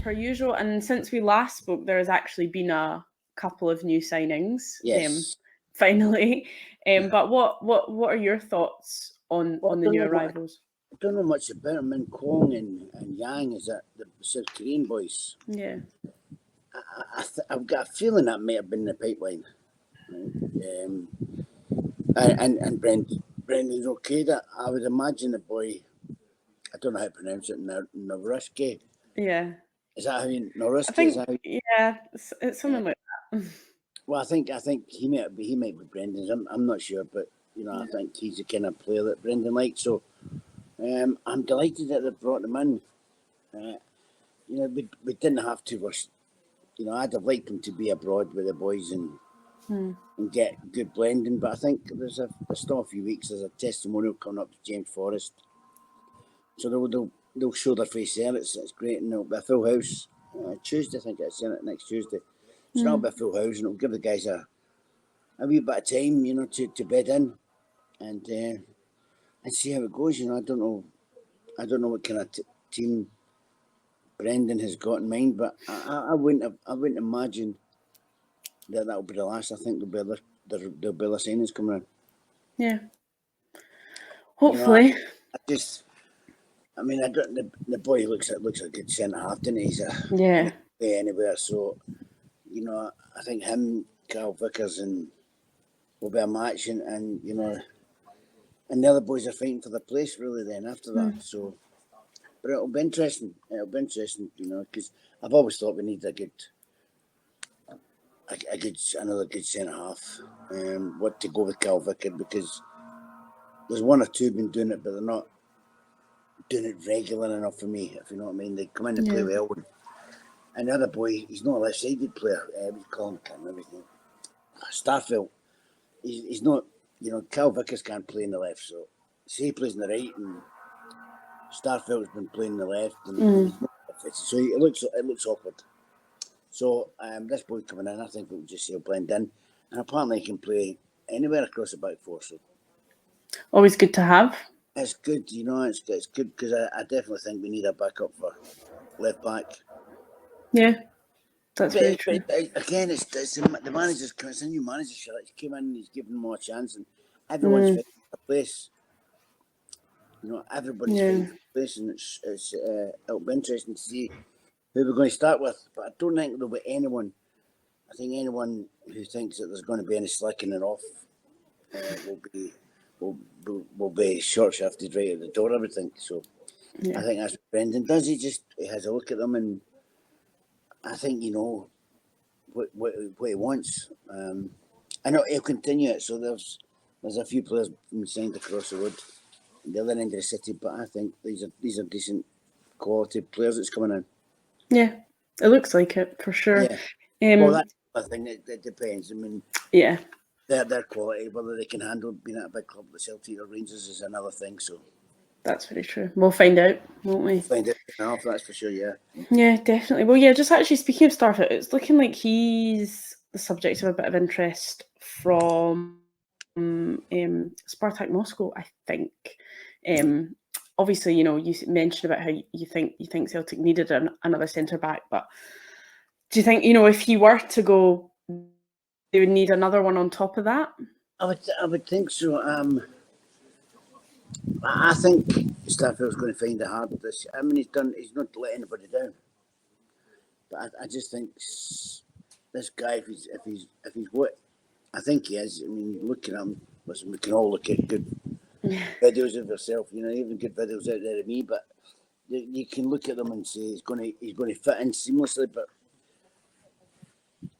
per usual. And since we last spoke, there has actually been a couple of new signings. Yes. Finally. But what are your thoughts on the new arrivals? I don't know much about them. Min Kwong and Yang, is that the South Korean boys? Yeah. I've got a feeling that may have been the pipeline. And Brendan's okay. That I would imagine the boy, I don't know how to pronounce it, Noruski. Yeah. Is that how you Noruski? I think, yeah, it's something like that. Well, I think he might be Brendan's. I'm not sure, but I think he's the kind of player that Brendan likes. So I'm delighted that they brought him in. We didn't have to rush. I'd have liked him to be abroad with the boys and get good blending. But I think there's still a few weeks. There's a testimonial coming up to James Forrest, so they'll show their face there. It's great, and it'll be a full house. Tuesday, I think it's in it next Tuesday. So that'll be a full house, and it'll give the guys a wee bit of time, to bed in and see how it goes. I don't know what kind of team Brendan has got in mind, but I wouldn't imagine that'll be the last. I think there'll be other signings coming in. Yeah, hopefully. I got the boy looks like a good centre half, doesn't he? He's play anywhere. So I think him, Carl Vickers, and will be a match, and and the other boys are fighting for the place really. Then after that, so. But it'll be interesting. Because I've always thought we need another good centre half. What to go with Cal Vicker, because there's one or two been doing it, but they're not doing it regular enough for me. If you know what I mean, they come in and play well. And the other boy, he's not a left-sided player. We call him, I can't remember his name. Starfield. He's not. Cal Vickers can't play in the left, so say he plays in the right and. Starfield's been playing the left, and so it looks awkward. So this boy coming in, I think we'll just see he'll blend in, and apparently he can play anywhere across the back four. So always good to have. It's good, it's good because I definitely think we need a backup for left back. Yeah, that's very true. Again, it's the manager's. It's a new manager. He came in, and he's given them more chance, and everyone's fighting for a place. Everybody's fighting for a place, and it'll be interesting to see who we're going to start with. But I don't think there'll be anyone. I think anyone who thinks that there's going to be any slacking it off will be short-shafted right at the door, I would think. So I think that's what Brendan does. He has a look at them, and I think what he wants. I know he'll continue it. So there's a few players being signed across the road, the other end of the city, but I think these are decent quality players that's coming in. Yeah, it looks like it for sure. Yeah. Well, that's the thing. It depends. I mean, their quality, whether they can handle being at a big club like Celtic or Rangers, is another thing. So that's very true. We'll find out, won't we? Find out enough, that's for sure. Yeah. Yeah, definitely. Well, yeah. Just actually speaking of Starfield, it's looking like he's the subject of a bit of interest from Spartak Moscow, I think. Obviously, you mentioned about how you think Celtic needed another centre back, but do you think if he were to go, they would need another one on top of that? I would think so. I think Starfield's going to find it hard with this. I mean, he's not let anybody down, but I just think this guy, if he's what I think he is. I mean, looking at him, listen, we can all look at good videos of yourself, even good videos out there of me, but you can look at them and say he's going to fit in seamlessly, but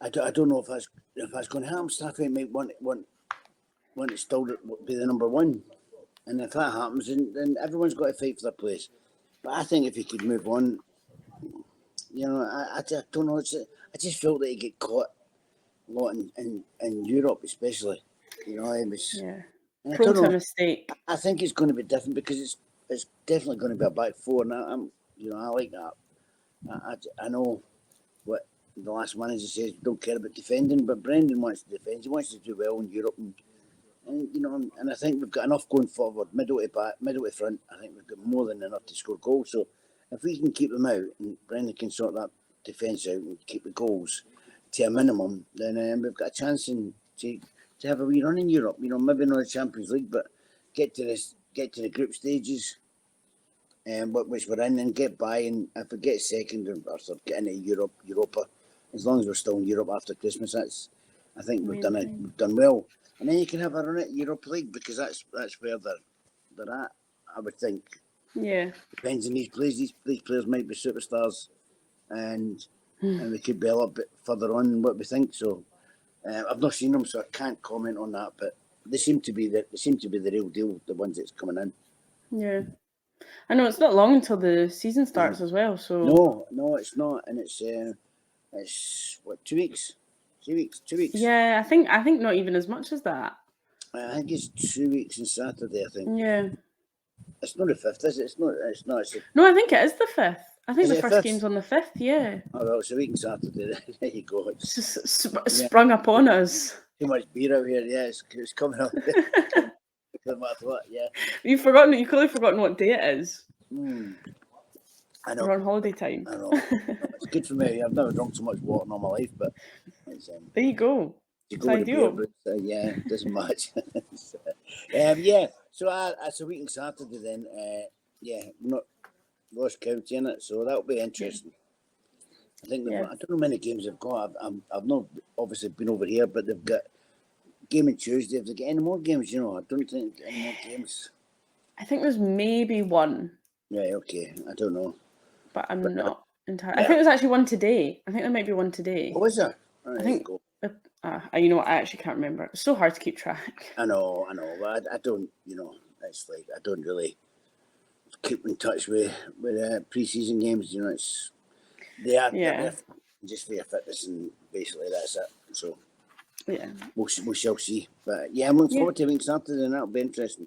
I don't know if that's going to happen. Stafford might want to still be the number one, and if that happens, then everyone's got to fight for their place. But I think if he could move on, I don't know. I just felt that he get caught a lot in Europe, especially. He was prone to a mistake. I think it's going to be different because it's definitely going to be a back four, and I like that. I know what the last manager says. Don't care about defending, but Brendan wants to defend. He wants to do well in Europe, and I think we've got enough going forward, middle to back, middle to front. I think we've got more than enough to score goals. So if we can keep them out and Brendan can sort that defence out and keep the goals to a minimum, then we've got a chance to have a wee run in Europe. Maybe not the Champions League, but get to the group stages, which we're in, and get by. And if we get second or third, get into Europa, as long as we're still in Europe after Christmas, I think we've done well. And then you can have a run at Europa League, because that's where they're at, I would think. Yeah. Depends on these players. These players might be superstars, and we could be a little bit further on than what we think. So I've not seen them, so I can't comment on that. But they seem to be the real deal, the ones that's coming in. Yeah. I know it's not long until the season starts as well. So no, it's not, and it's what, 2 weeks, 3 weeks, 2 weeks. Yeah, I think not even as much as that. I think it's 2 weeks on Saturday. I think. Yeah. It's not the 5th, is it? It's not. No, I think it is the 5th. I think Is the it first 5th? game's on the 5th. Yeah. Oh well, it's a week on Saturday. There you go. It's just sprung upon us. Too much beer out here. Yeah, it's coming up. I thought, yeah. You've clearly forgotten what day it is. I know. We're on holiday time. I know. It's good for me. I've never drunk so much water in all my life, but it's, there you go. It's ideal. Beer, but, yeah, it doesn't match. Yeah. So it's a week on Saturday then. Yeah, not Ross County in it, so that'll be interesting. I think I don't know how many games they've got. I've not obviously been over here, but they've got game on Tuesday. Have they got any more games? I don't think any more games. I think there's maybe one. Yeah, okay. I don't know. But I'm not entirely. I think there's actually one today. I think there might be one today. Oh, is there? Right, I think. You know what? I actually can't remember. It's so hard to keep track. I know. But I don't. It's like I don't really keep in touch with pre-season games. It's they are just for your fitness, and basically that's it. So yeah, we shall see. But yeah, I'm looking forward to it Saturday, and that'll be interesting.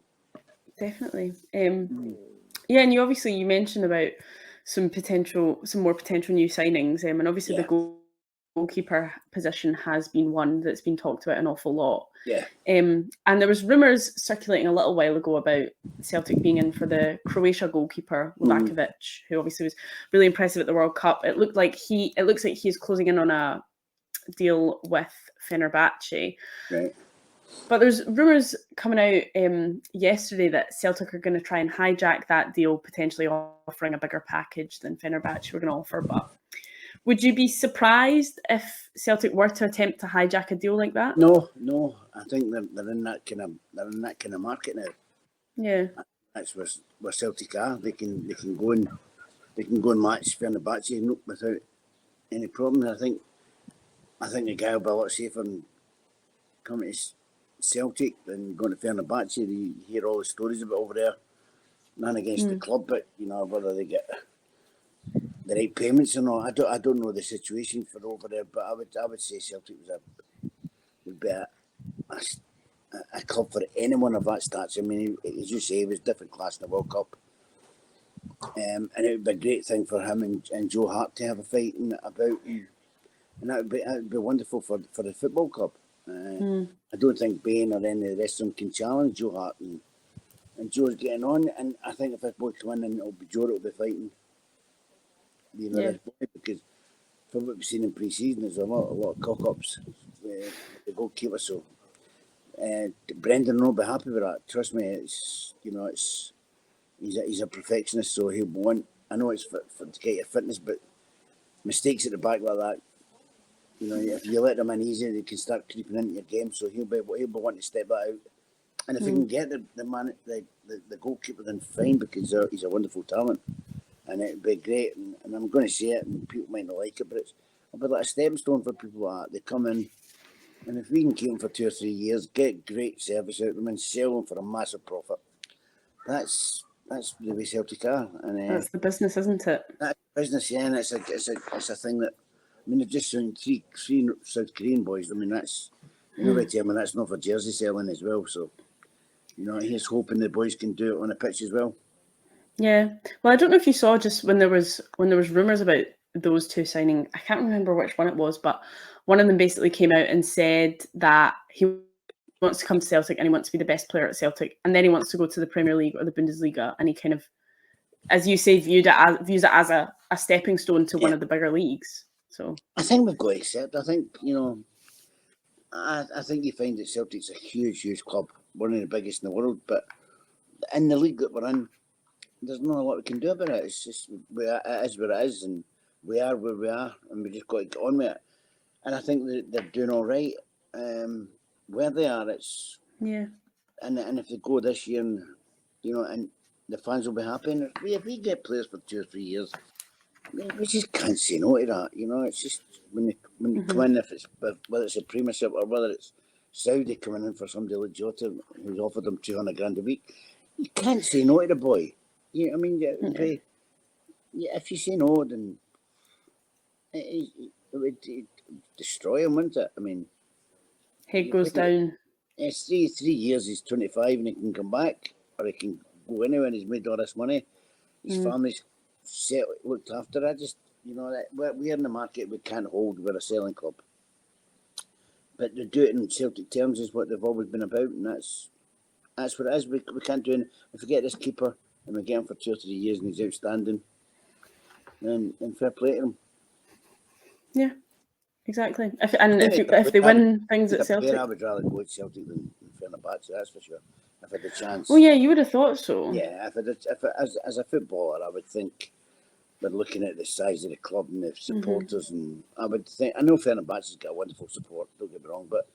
Definitely. Yeah, and you mentioned about some more potential new signings, and obviously the goalkeeper position has been one that's been talked about an awful lot. Yeah. And there was rumours circulating a little while ago about Celtic being in for the Croatia goalkeeper Livakovic, who obviously was really impressive at the World Cup. It looks like he's closing in on a deal with Fenerbahce. Right. But there's rumours coming out yesterday that Celtic are going to try and hijack that deal, potentially offering a bigger package than Fenerbahce were going to offer. But would you be surprised if Celtic were to attempt to hijack a deal like that? No. I think they're in that kind of market now. Yeah. That's where Celtic are. They can go and match Fenerbahce without any problem. I think the guy will be a lot safer in coming to Celtic than going to Fenerbahce. You hear all the stories about over there. None against the club, but whether they get the right payments or not. I don't know the situation for over there, but I would say Celtic would be a club for anyone of that stature. I mean, as you say, he was different class in the World Cup, and it would be a great thing for him and Joe Hart to have a fight about, and that would be wonderful for the football club. I don't think Bain or any of the rest of them can challenge Joe Hart, and Joe's getting on, and I think if this boy come in, and it'll be Joe that will be fighting. This boy, because from what we've seen in pre-season, there's a lot of cock-ups with the goalkeeper. So Brendan will be happy with that. Trust me, he's a perfectionist, so he'll want. I know it's for to get your fitness, but mistakes at the back like that, if you let them in easy, they can start creeping into your game. So he'll be wanting to step that out. And if he can get the goalkeeper, then fine, because he's a wonderful talent. And it'd be great, and I'm going to say it, and people might not like it, but it'll be like a stepping stone for people like that. They come in, and if we can keep them for 2 or 3 years, get great service out of them, and sell them for a massive profit, that's the way Celtic are. And that's the business, isn't it? That's business, yeah, and it's a thing that, I mean, they've just signed three South Korean boys. I mean, that's that's not for jersey selling as well. So, he's hoping the boys can do it on the pitch as well. Yeah. Well, I don't know if you saw just when there was rumours about those two signing, I can't remember which one it was, but one of them basically came out and said that he wants to come to Celtic and he wants to be the best player at Celtic, and then he wants to go to the Premier League or the Bundesliga, and he kind of as you say, views it as a stepping stone to one of the bigger leagues. So I think we've got to accept. I think, I think you find that Celtic's a huge club, one of the biggest in the world, but in the league that we're in, there's not a lot we can do about it. It's just, it is what it is, and we are where we are, and we just got to get on with it. And I think that they're doing all right. Where they are, it's... Yeah. And if they go this year, and the fans will be happy. And if we get players for 2 or 3 years, we just can't say no to that. It's just when they come in, whether it's a Premiership or whether it's Saudi coming in for somebody like Jota who's offered them 200 grand a week, you can't say no to the boy. If you say no, then it would destroy him, wouldn't it? I mean, head goes down. It's 3 years. He's 25 and he can come back, or he can go anywhere. And he's made all this money. His family's looked after. I just, we're in the market we can't hold. We're a selling club, but to do it in Celtic terms is what they've always been about, and that's what it is. We can't do it. If we get this keeper and we get him for 2 or 3 years and he's outstanding, then fair play to him. Yeah. Exactly. If they win things at Celtic, I would rather go at Celtic than Fenerbahce, that's for sure. If I had the chance. Well, yeah, you would have thought so. Yeah, as a footballer, I would think we're looking at the size of the club and the supporters, and I would think, I know Fenerbahce's got wonderful support, don't get me wrong, but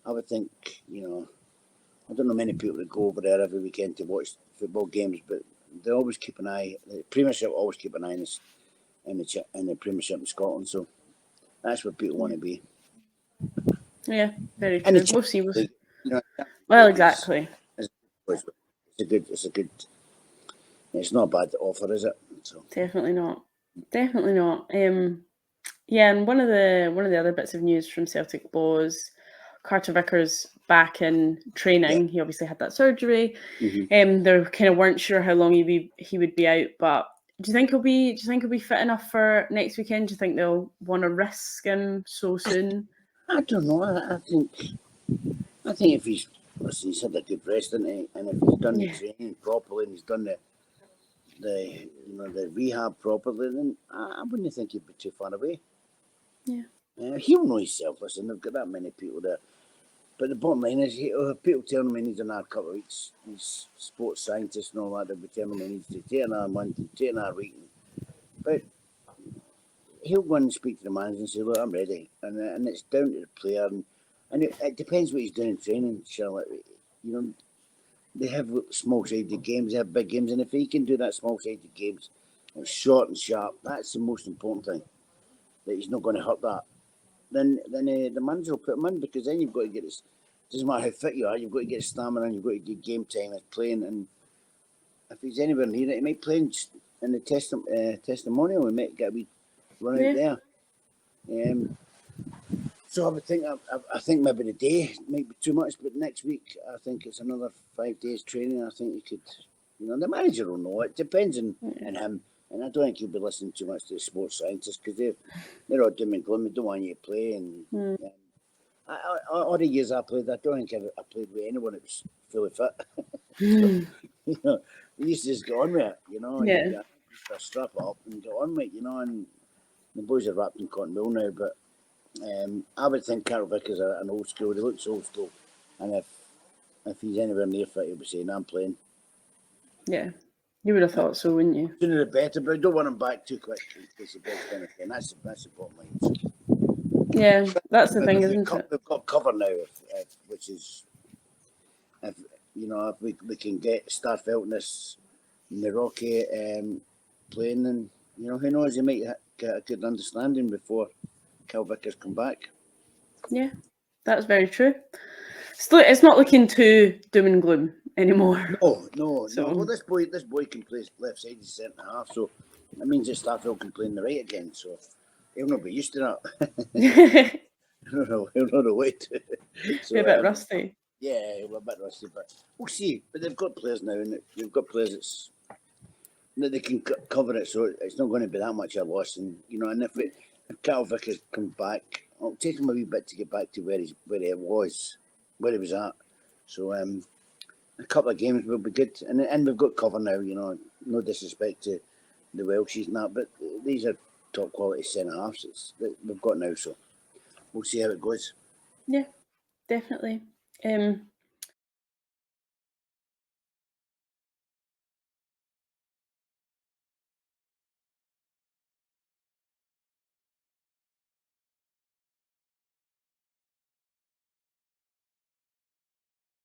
I would think, I don't know many people that go over there every weekend to watch football games, but they always keep an eye. The Premiership always keep an eye on us in the Premiership in Scotland, so. That's what people want to be. Yeah, very true. We'll see. Well, exactly. It's not a bad offer, is it? So. Definitely not. Yeah, and one of the other bits of news from Celtic was Carter Vickers back in training. Yeah. He obviously had that surgery. Mm-hmm. They kind of weren't sure how long he would be out, but. Do you think he'll be fit enough for next weekend? Do you think they'll want to risk him so soon? I don't know. I think if he's had a good rest, hasn't he? And if he's done the training properly and he's done the rehab properly, then I wouldn't think he'd be too far away. Yeah. He'll know himself. Listen, they've got that many people there. But the bottom line is, people tell him he needs another couple of weeks. These sports scientists and all that, they'll be telling him he needs to take another month and take another week. But he'll go and speak to the manager and say, look, I'm ready. And it's down to the player. And it depends what he's doing in training, Charlotte. They have small-sided games, they have big games. And if he can do that small-sided games, it's short and sharp, that's the most important thing. That he's not going to hurt that. Then the manager will put him in, because then you've got to get his. Doesn't matter how fit you are, you've got to get stamina and you've got to get game time and playing. And if he's anywhere near it, he might play in the testimonial. He might get a wee run out there. So I would think I think maybe the day might be too much, but next week I think it's another 5 days training. I think he could. The manager will know. It depends on him. And I don't think he'll be listening too much to the sports scientists, because they're all doom and gloom. They don't want you to play. And all the years I played, I don't think I played with anyone that was fully fit. So, you used to just get on with it, You just strap it up and get on with it, And the boys are wrapped in cotton wool now. But I would think Carl Vickers are an old school. He looks old school. And if he's anywhere near fit, he'll be saying, I'm playing. Yeah. You would have thought so, wouldn't you? Sooner the better, but I don't want him back too quick in case he breaks down again. That's the bottom line. Yeah, that's the thing, isn't it? We've got cover now, which is, if we can start felting this Naroki playing, and who knows, he might get a good understanding before Cal Vickers come back. Yeah, that's very true. It's not looking too doom and gloom anymore. No. Well, this boy can play left side, he's centre half, so that means that Starfield can play in the right again. So he'll not be used to that. He'll not wait. So, be a bit rusty. Yeah, he'll be a bit rusty, but we'll see. But they've got players now, and they've got players that they can cover it, so it's not going to be that much a loss. And and if Carl Vickers comes back, it'll take him a wee bit to get back to where he was at. So a couple of games will be good, and we've got cover now. You know, no disrespect to the Welshies and that, but these are top quality centre halves that we've got now. So we'll see how it goes. Yeah, definitely.